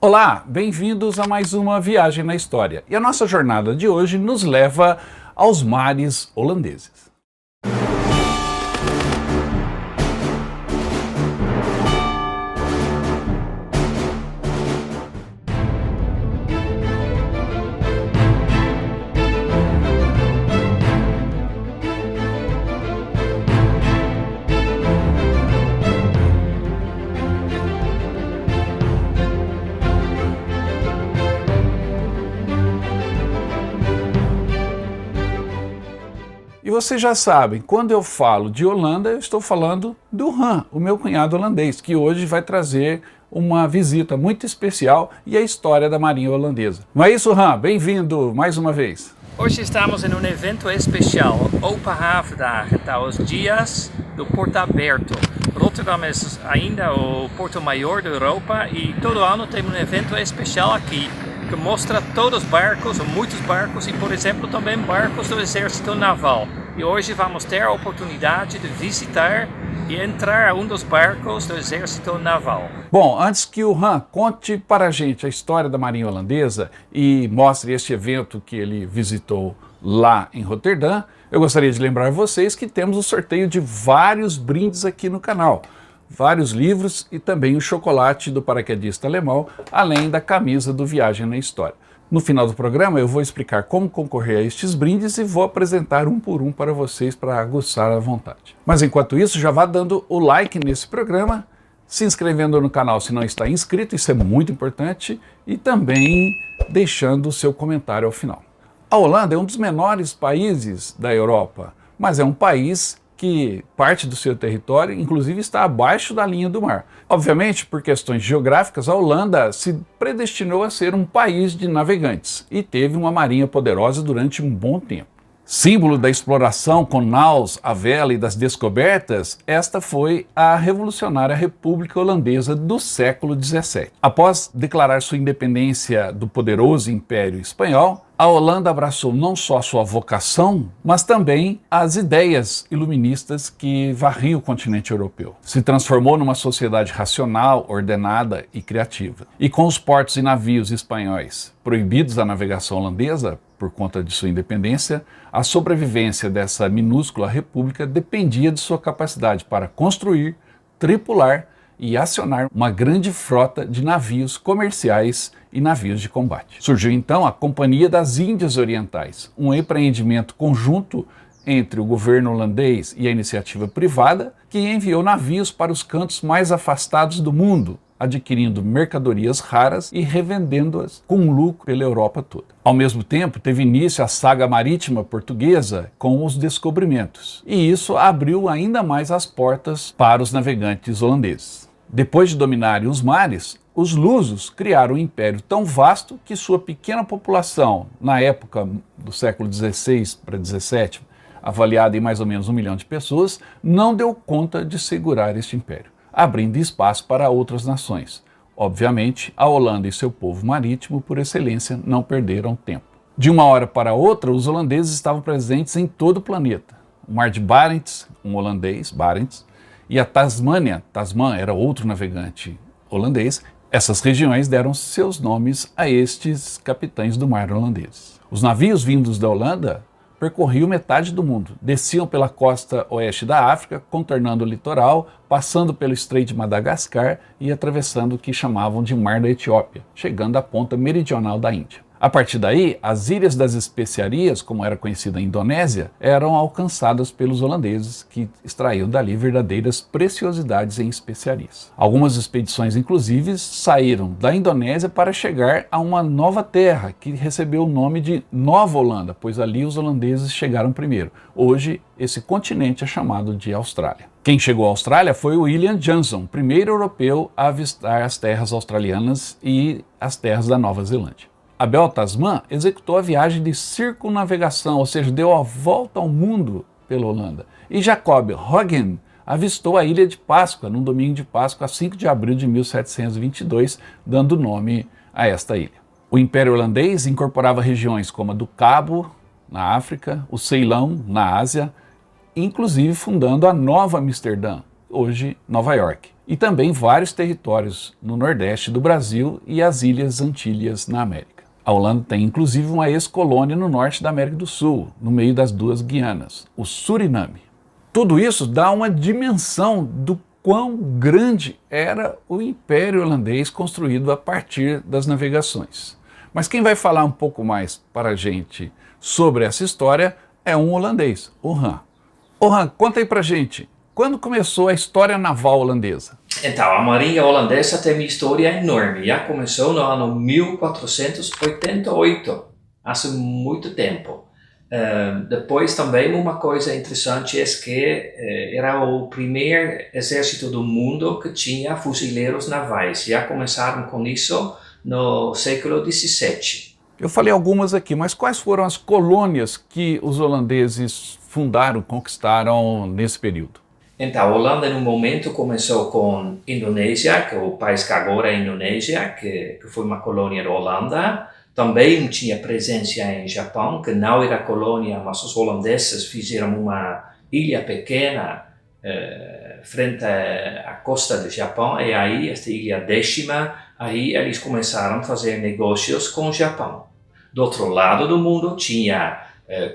Olá, bem-vindos a mais uma viagem na história. E a nossa jornada de hoje nos leva aos mares holandeses. E vocês já sabem, quando eu falo de Holanda, eu estou falando do Han, o meu cunhado holandês, que hoje vai trazer uma visita muito especial e a história da marinha holandesa. Não é isso, Han? Bem-vindo mais uma vez. Hoje estamos em um evento especial, Open Havendag, os dias do Porto Aberto. Rotterdam é ainda o porto maior da Europa e todo ano tem um evento especial aqui, que mostra todos os barcos, ou muitos barcos, e por exemplo também barcos do Exército Naval. E hoje vamos ter a oportunidade de visitar e entrar a um dos barcos do Exército Naval. Bom, antes que o Han conte para a gente a história da marinha holandesa e mostre este evento que ele visitou lá em Roterdã, eu gostaria de lembrar vocês que temos o sorteio de vários brindes aqui no canal. Vários livros e também o chocolate do paraquedista alemão, além da camisa do Viagem na História. No final do programa eu vou explicar como concorrer a estes brindes e vou apresentar um por um para vocês para aguçar a vontade. Mas enquanto isso, já vá dando o like nesse programa, se inscrevendo no canal se não está inscrito, isso é muito importante, e também deixando o seu comentário ao final. A Holanda é um dos menores países da Europa, mas é um país que parte do seu território, inclusive, está abaixo da linha do mar. Obviamente, por questões geográficas, a Holanda se predestinou a ser um país de navegantes e teve uma marinha poderosa durante um bom tempo. Símbolo da exploração com naus à vela e das descobertas, esta foi a revolucionária República Holandesa do século XVII. Após declarar sua independência do poderoso Império Espanhol, a Holanda abraçou não só sua vocação, mas também as ideias iluministas que varriam o continente europeu. Se transformou numa sociedade racional, ordenada e criativa. E com os portos e navios espanhóis proibidos da navegação holandesa, por conta de sua independência, a sobrevivência dessa minúscula república dependia de sua capacidade para construir, tripular e acionar uma grande frota de navios comerciais e navios de combate. Surgiu então a Companhia das Índias Orientais, um empreendimento conjunto entre o governo holandês e a iniciativa privada, que enviou navios para os cantos mais afastados do mundo, adquirindo mercadorias raras e revendendo-as com lucro pela Europa toda. Ao mesmo tempo, teve início a saga marítima portuguesa com os descobrimentos, e isso abriu ainda mais as portas para os navegantes holandeses. Depois de dominarem os mares, os lusos criaram um império tão vasto que sua pequena população, na época do século XVI para XVII, avaliada em mais ou menos 1 milhão de pessoas, não deu conta de segurar este império, abrindo espaço para outras nações. Obviamente, a Holanda e seu povo marítimo, por excelência, não perderam tempo. De uma hora para outra, os holandeses estavam presentes em todo o planeta. O Mar de Barents, um holandês, Barents, e a Tasmânia, Tasman era outro navegante holandês. Essas regiões deram seus nomes a estes capitães do mar holandeses. Os navios vindos da Holanda percorriam metade do mundo, desciam pela costa oeste da África, contornando o litoral, passando pelo Estreito de Madagascar e atravessando o que chamavam de Mar da Etiópia, chegando à ponta meridional da Índia. A partir daí, as Ilhas das Especiarias, como era conhecida a Indonésia, eram alcançadas pelos holandeses, que extraíam dali verdadeiras preciosidades em especiarias. Algumas expedições, inclusive, saíram da Indonésia para chegar a uma nova terra, que recebeu o nome de Nova Holanda, pois ali os holandeses chegaram primeiro. Hoje, esse continente é chamado de Austrália. Quem chegou à Austrália foi William Johnson, primeiro europeu a avistar as terras australianas e as terras da Nova Zelândia. Abel Tasman executou a viagem de circunnavegação, ou seja, deu a volta ao mundo pela Holanda. E Jacob Hoggen avistou a Ilha de Páscoa, num domingo de Páscoa, a 5 de abril de 1722, dando nome a esta ilha. O Império Holandês incorporava regiões como a do Cabo, na África, o Ceilão, na Ásia, inclusive fundando a Nova Amsterdã, hoje Nova York, e também vários territórios no nordeste do Brasil e as Ilhas Antilhas na América. A Holanda tem inclusive uma ex-colônia no norte da América do Sul, no meio das duas Guianas, o Suriname. Tudo isso dá uma dimensão do quão grande era o Império Holandês construído a partir das navegações. Mas quem vai falar um pouco mais para a gente sobre essa história é um holandês, o Han. Ô Han, conta aí pra gente, quando começou a história naval holandesa? Então, a Marinha Holandesa tem uma história enorme. Já começou no ano 1488, há muito tempo. Depois também uma coisa interessante é que era o primeiro exército do mundo que tinha fuzileiros navais. Já começaram com isso no século XVII. Eu falei algumas aqui, mas quais foram as colônias que os holandeses fundaram, conquistaram nesse período? Então, a Holanda, no momento, começou com Indonésia, que é o país que agora é a Indonésia, que foi uma colônia da Holanda. Também tinha presença em Japão, que não era colônia, mas os holandeses fizeram uma ilha pequena frente à costa do Japão, e aí, esta ilha décima, aí eles começaram a fazer negócios com o Japão. Do outro lado do mundo tinha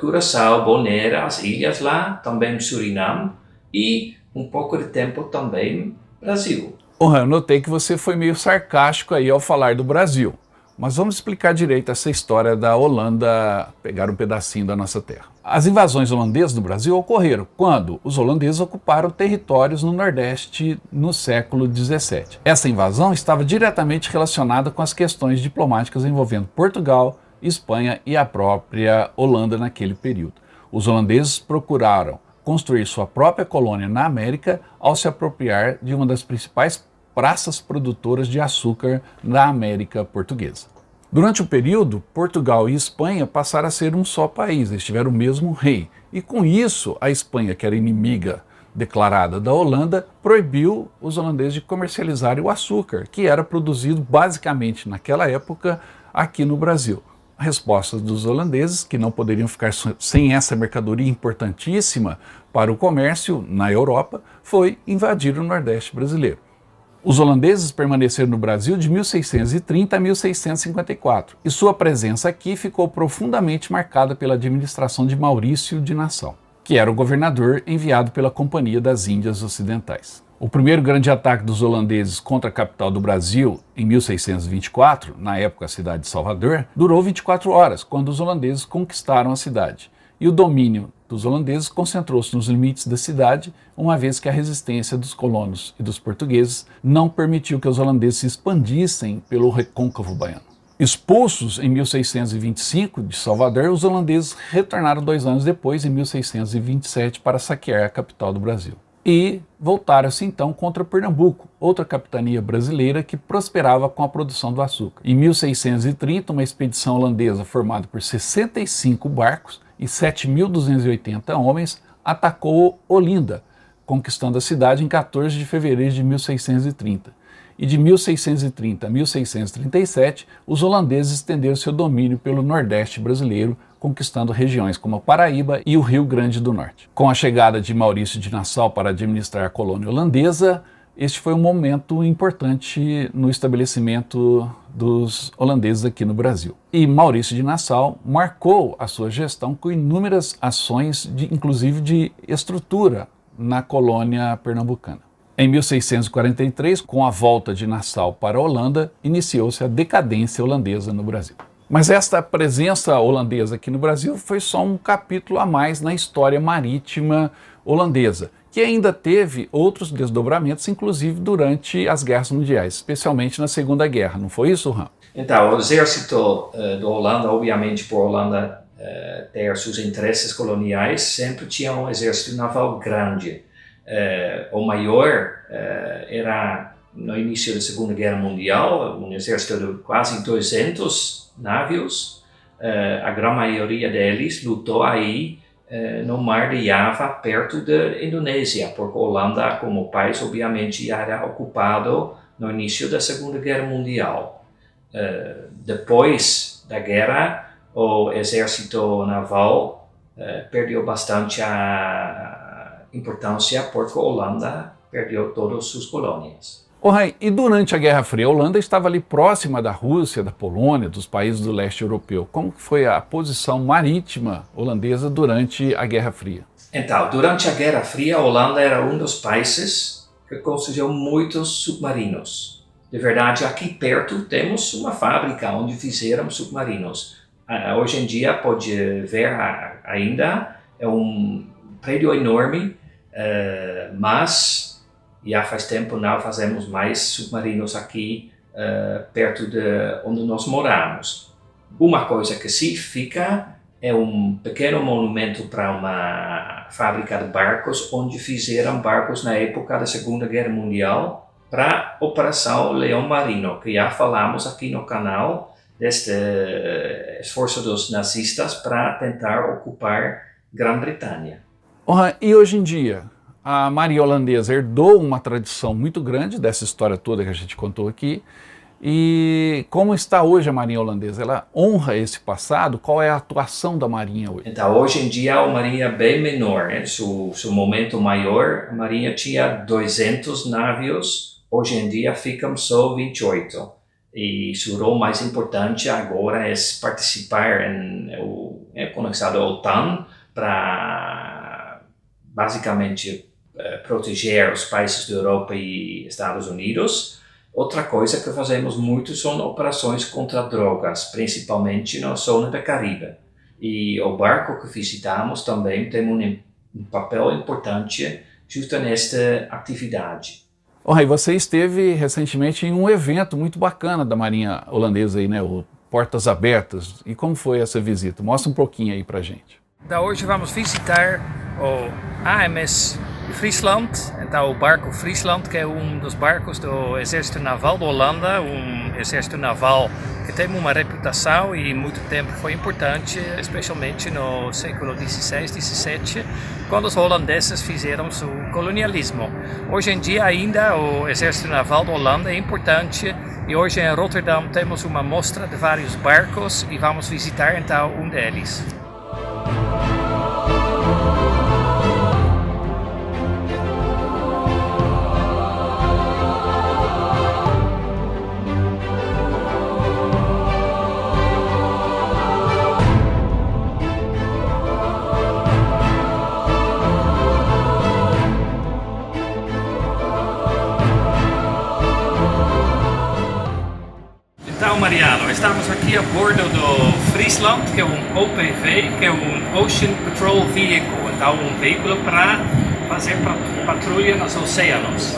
Curaçao, Bonaire, as ilhas lá, também Suriname, e um pouco de tempo também Brasil. Eu notei que você foi meio sarcástico aí ao falar do Brasil, mas vamos explicar direito essa história da Holanda pegar um pedacinho da nossa terra. As invasões holandesas no Brasil ocorreram quando os holandeses ocuparam territórios no Nordeste no século XVII. Essa invasão estava diretamente relacionada com as questões diplomáticas envolvendo Portugal, Espanha e a própria Holanda naquele período. Os holandeses procuraram construir sua própria colônia na América ao se apropriar de uma das principais praças produtoras de açúcar na América Portuguesa. Durante o período, Portugal e Espanha passaram a ser um só país, eles tiveram o mesmo rei. E com isso, a Espanha, que era inimiga declarada da Holanda, proibiu os holandeses de comercializarem o açúcar, que era produzido basicamente naquela época aqui no Brasil. A resposta dos holandeses, que não poderiam ficar sem essa mercadoria importantíssima para o comércio na Europa, foi invadir o Nordeste brasileiro. Os holandeses permaneceram no Brasil de 1630 a 1654, e sua presença aqui ficou profundamente marcada pela administração de Maurício de Nassau, que era o governador enviado pela Companhia das Índias Ocidentais. O primeiro grande ataque dos holandeses contra a capital do Brasil, em 1624, na época a cidade de Salvador, durou 24 horas, quando os holandeses conquistaram a cidade. E o domínio dos holandeses concentrou-se nos limites da cidade, uma vez que a resistência dos colonos e dos portugueses não permitiu que os holandeses se expandissem pelo recôncavo baiano. Expulsos em 1625 de Salvador, os holandeses retornaram 2 anos depois, em 1627, para saquear a capital do Brasil. E voltaram-se então contra Pernambuco, outra capitania brasileira que prosperava com a produção do açúcar. Em 1630, uma expedição holandesa formada por 65 barcos e 7.280 homens atacou Olinda, conquistando a cidade em 14 de fevereiro de 1630. E de 1630 a 1637, os holandeses estenderam seu domínio pelo Nordeste brasileiro, conquistando regiões como a Paraíba e o Rio Grande do Norte. Com a chegada de Maurício de Nassau para administrar a colônia holandesa, este foi um momento importante no estabelecimento dos holandeses aqui no Brasil. E Maurício de Nassau marcou a sua gestão com inúmeras ações, inclusive de estrutura, na colônia pernambucana. Em 1643, com a volta de Nassau para a Holanda, iniciou-se a decadência holandesa no Brasil. Mas esta presença holandesa aqui no Brasil foi só um capítulo a mais na história marítima holandesa, que ainda teve outros desdobramentos, inclusive durante as guerras mundiais, especialmente na Segunda Guerra. Não foi isso, Ram? Então, o exército da Holanda, obviamente por Holanda ter seus interesses coloniais, sempre tinha um exército naval grande. O maior era no início da Segunda Guerra Mundial, um exército de quase 200 navios. A grande maioria deles lutou aí no Mar de Java, perto da Indonésia, porque a Holanda, como país, obviamente já era ocupado no início da Segunda Guerra Mundial. Depois da guerra, o exército naval perdeu bastante a importância, porque a Holanda perdeu todas suas colônias. Rai, e durante a Guerra Fria, a Holanda estava ali próxima da Rússia, da Polônia, dos países do leste europeu. Como foi a posição marítima holandesa durante a Guerra Fria? Então, durante a Guerra Fria, a Holanda era um dos países que construiu muitos submarinos. De verdade, aqui perto temos uma fábrica onde fizeram submarinos. Hoje em dia, pode ver ainda, é um prédio enorme, mas já faz tempo não fazemos mais submarinos aqui perto de onde nós moramos. Uma coisa que sim fica é um pequeno monumento para uma fábrica de barcos, onde fizeram barcos na época da Segunda Guerra Mundial para a Operação Leão Marinho, que já falamos aqui no canal deste esforço dos nazistas para tentar ocupar Grã-Bretanha. E hoje em dia, a Marinha Holandesa herdou uma tradição muito grande dessa história toda que a gente contou aqui. E como está hoje a Marinha Holandesa? Ela honra esse passado? Qual é a atuação da Marinha hoje? Então, hoje em dia, a Marinha é bem menor. Né? Seu momento maior, a Marinha tinha 200 navios. Hoje em dia, ficam só 28. E seu rol mais importante agora é participar conectado à OTAN para, basicamente, proteger os países da Europa e Estados Unidos. Outra coisa que fazemos muito são operações contra drogas, principalmente na zona do Caribe. E o barco que visitamos também tem um papel importante justo nesta atividade. E você esteve recentemente em um evento muito bacana da Marinha Holandesa, aí, né? O Portas Abertas. E como foi essa visita? Mostra um pouquinho aí pra gente. Então, hoje vamos visitar o AMS Friesland, então o barco Friesland, que é um dos barcos do Exército Naval da Holanda, um exército naval que tem uma reputação e muito tempo foi importante, especialmente no século XVI, XVII, quando os holandeses fizeram seu colonialismo. Hoje em dia ainda o Exército Naval da Holanda é importante e hoje em Rotterdam temos uma mostra de vários barcos e vamos visitar então um deles. Então, Mariano, estamos aqui a bordo do Friesland, que é um OPV, que é um Ocean Patrol Vehicle, então um veículo para fazer patrulha nos oceanos.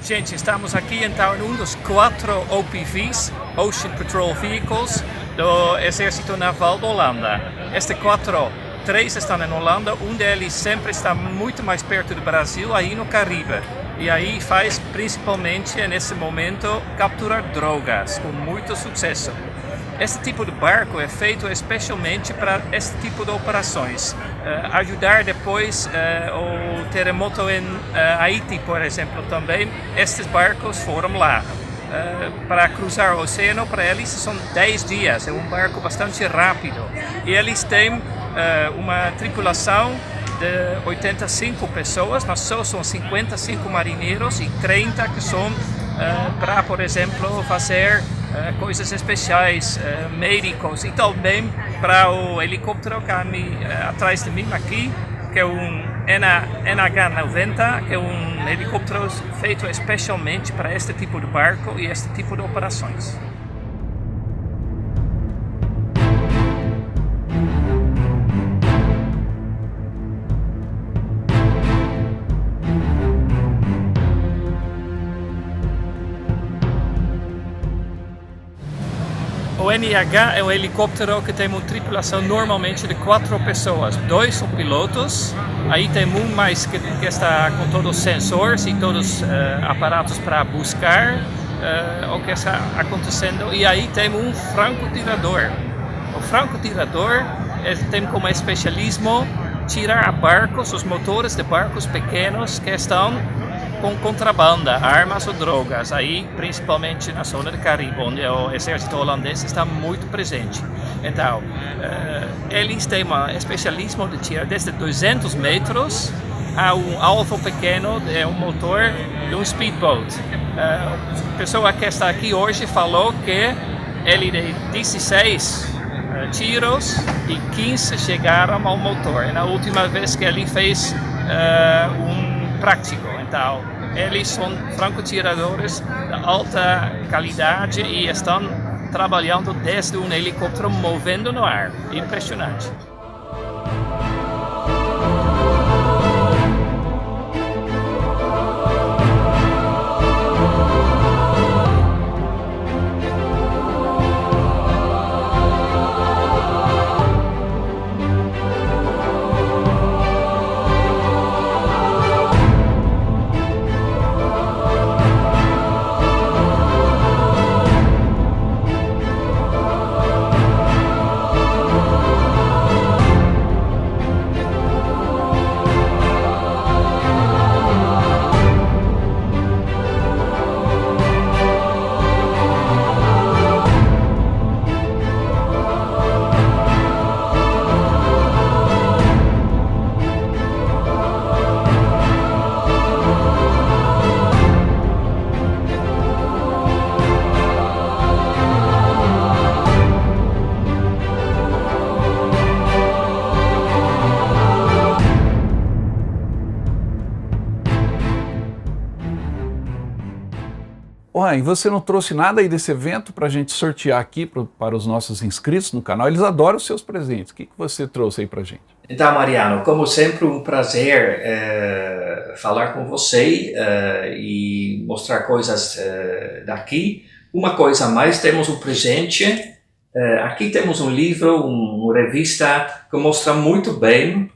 Gente, estamos aqui então em um dos 4 OPVs, Ocean Patrol Vehicles, do Exército Naval da Holanda. Três estão na Holanda, um deles sempre está muito mais perto do Brasil, aí no Caribe. E aí faz principalmente, nesse momento, capturar drogas, com muito sucesso. Este tipo de barco é feito especialmente para este tipo de operações. Ajudar depois o terremoto em Haiti, por exemplo, também, estes barcos foram lá. Para cruzar o oceano, para eles são 10 dias, é um barco bastante rápido. E eles têm uma tripulação de 85 pessoas, mas só são 55 marinheiros e 30 que são para, por exemplo, fazer coisas especiais, médicos e também para o helicóptero que atrás de mim aqui, que é um NH-90, que é um helicóptero feito especialmente para este tipo de barco e este tipo de operações. O NH é um helicóptero que tem uma tripulação normalmente de 4 pessoas. 2 são pilotos, aí tem um mais que está com todos os sensores e todos os aparatos para buscar o que está acontecendo. E aí tem um francotirador. O francotirador tem como especialismo tirar barcos, os motores de barcos pequenos que estão com contrabanda, armas ou drogas, aí principalmente na zona do Caribe, onde o exército holandês está muito presente. Então, eles têm um especialismo de tirar desde 200 metros a um alvo pequeno, um motor de um speedboat. A pessoa que está aqui hoje falou que ele de 16 tiros e 15 chegaram ao motor. E na última vez que ele fez um prático. Então, eles são francotiradores de alta qualidade e estão trabalhando desde um helicóptero movendo no ar. Impressionante. E você não trouxe nada aí desse evento para a gente sortear aqui para os nossos inscritos no canal? Eles adoram os seus presentes. O que você trouxe aí para a gente? Então, Mariano, como sempre, um prazer falar com você e mostrar coisas daqui. Uma coisa a mais, temos um presente. Aqui temos um livro, uma revista que mostra muito bem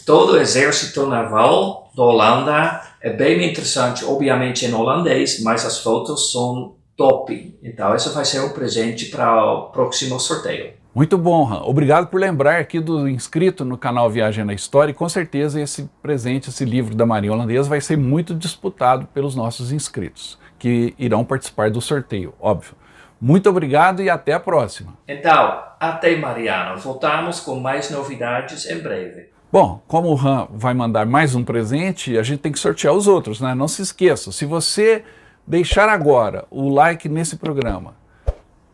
todo o exército naval da Holanda. É bem interessante, obviamente em holandês, mas as fotos são top. Então, isso vai ser um presente para o próximo sorteio. Muito bom, Han. Obrigado por lembrar aqui do inscrito no canal Viagem na História. E com certeza esse presente, esse livro da Marinha Holandesa vai ser muito disputado pelos nossos inscritos, que irão participar do sorteio, óbvio. Muito obrigado e até a próxima. Então, até Mariano. Voltamos com mais novidades em breve. Bom, como o Han vai mandar mais um presente, a gente tem que sortear os outros, né? Não se esqueça, se você deixar agora o like nesse programa,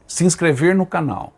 se inscrever no canal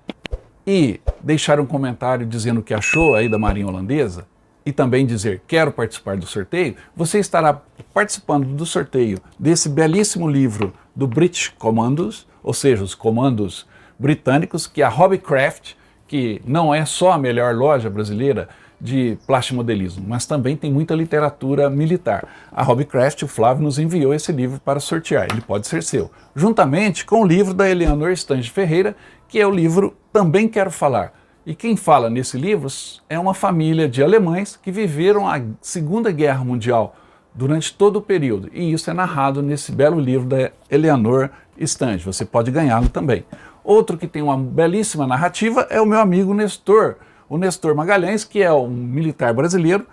e deixar um comentário dizendo o que achou aí da Marinha Holandesa e também dizer quero participar do sorteio, você estará participando do sorteio desse belíssimo livro do British Commandos, ou seja, os comandos britânicos, que é a Hobbycraft, que não é só a melhor loja brasileira de plastimodelismo, mas também tem muita literatura militar. A Hobbycraft, o Flávio nos enviou esse livro para sortear, ele pode ser seu, juntamente com o livro da Eleanor Stange Ferreira, que é o livro Também Quero Falar. E quem fala nesse livro é uma família de alemães que viveram a Segunda Guerra Mundial durante todo o período, e isso é narrado nesse belo livro da Eleanor Stange. Você pode ganhá-lo também. Outro que tem uma belíssima narrativa é o meu amigo Nestor, o Nestor Magalhães, que é um militar brasileiro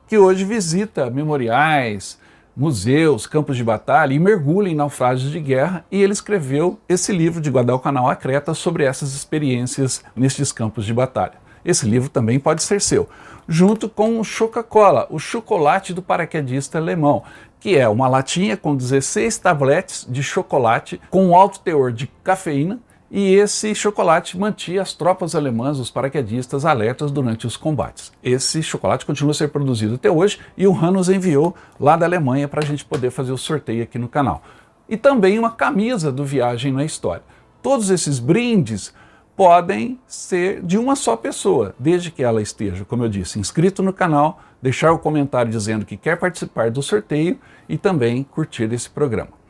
que hoje visita memoriais, museus, campos de batalha e mergulha em naufrágios de guerra, e ele escreveu esse livro de Guadalcanal a Creta sobre essas experiências nestes campos de batalha. Esse livro também pode ser seu, junto com o Coca-Cola, o chocolate do paraquedista alemão, que é uma latinha com 16 tabletes de chocolate com alto teor de cafeína, e esse chocolate mantinha as tropas alemãs, os paraquedistas, alertas durante os combates. Esse chocolate continua a ser produzido até hoje e o Han nos enviou lá da Alemanha para a gente poder fazer o sorteio aqui no canal. E também uma camisa do Viagem na História. Todos esses brindes podem ser de uma só pessoa, desde que ela esteja, como eu disse, inscrito no canal, deixar o comentário dizendo que quer participar do sorteio e também curtir esse programa.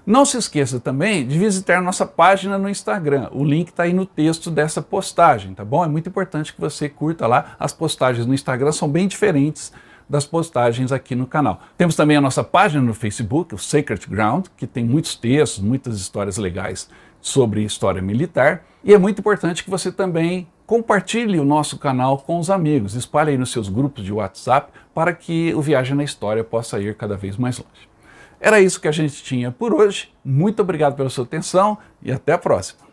Não se esqueça também de visitar nossa página no Instagram. O link está aí no texto dessa postagem, tá bom? É muito importante que você curta lá. As postagens no Instagram são bem diferentes das postagens aqui no canal. Temos também a nossa página no Facebook, o Sacred Ground, que tem muitos textos, muitas histórias legais sobre história militar. E é muito importante que você também compartilhe o nosso canal com os amigos. Espalhe aí nos seus grupos de WhatsApp para que o Viagem na História possa ir cada vez mais longe. Era isso que a gente tinha por hoje. Muito obrigado pela sua atenção e até a próxima.